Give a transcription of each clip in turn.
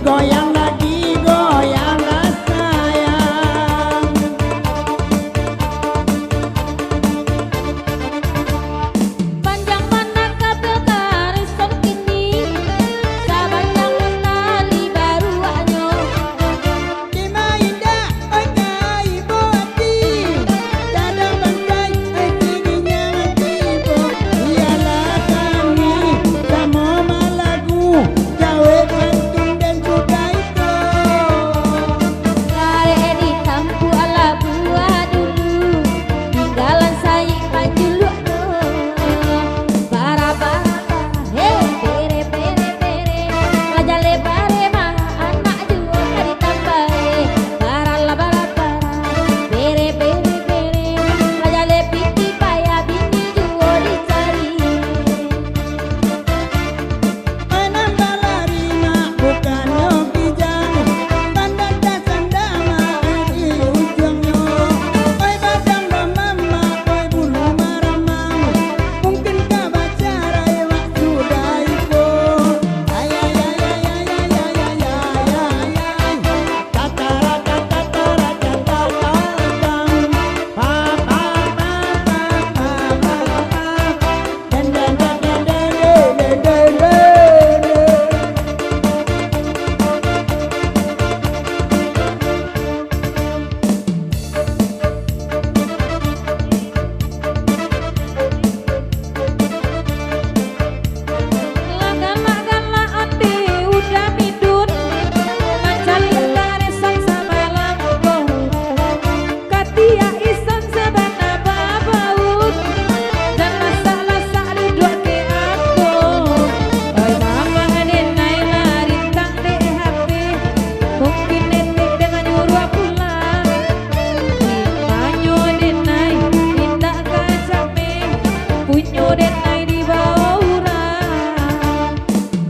goyang lagi goyanglah sayang. Panjang mana kabel karisan kini, sabanjang tali baru anyo. Kimaida oi kai boti, dadang bangkai oi tingginya tibo. Ialah kami sama malagu, gawe pantun dan juga itu. Kare di kampu ala buah dulu, tinggalan saya maju lu. Bara bara, hey pere pere pere, raja lebare mah anak juga kari tambah. Bara la bara bara, pere pere pere, raja lepiti paya bini juga dicari. Enam balarina bukan nyokijang, tanda dasandama di ujungnya. Oi badang mama, oi bulu maramang, mungkin kau baca rewak sudah itu. Ay ay ay ay ay ay ay ay ay ay. Tatara tatara tatara tang, pa pa pa pa pa pa. Den den den den den den den den. Laga-laga ande udah midun, mancali karisan sama langkong. Katia isan sabana babaut, dan lasa-lasa duduk ke aku. Oi mama nenai lari tang de HP, mungkin nenek dengan nyuruh pulang. Tanyo denai tindak kacame, punyo denai di bawah urang.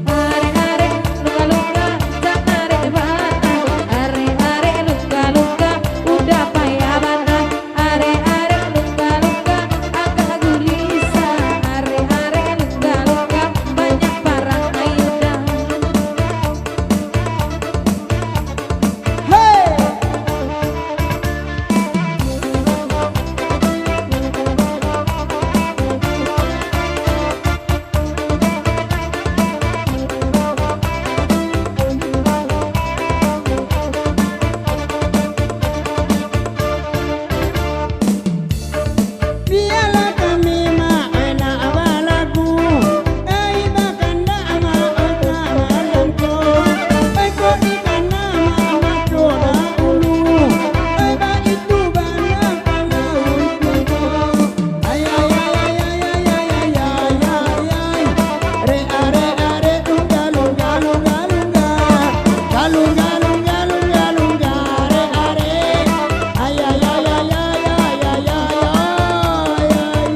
Are-are luka-luka canare bana, are-are luka-luka udah payah bana, are-are luka-luka agak gelisah, are-are luka-luka banyak barang ayudan. Hey! Biarlah kami mak enak balagu, ai bakanda ama ona malangko, ai ko ikan nama maco dahulu, ai ba itu banyak pangauku. Ay ay ay ay ay ay ay ay ay ay, re are are lunga lunga lunga lunga, galunga lunga lunga lunga re are, ay ay ay ay ay ay ay ay ay.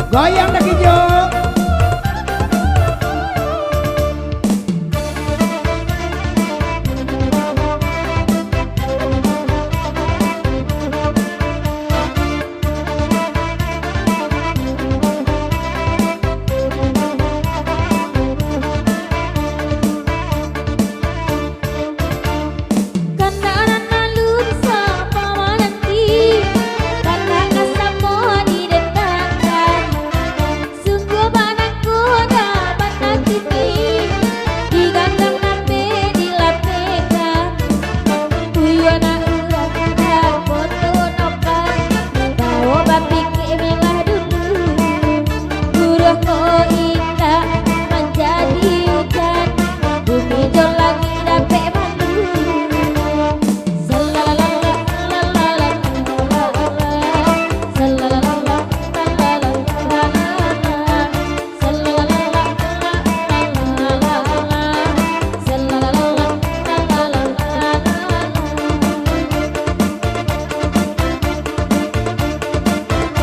Goyang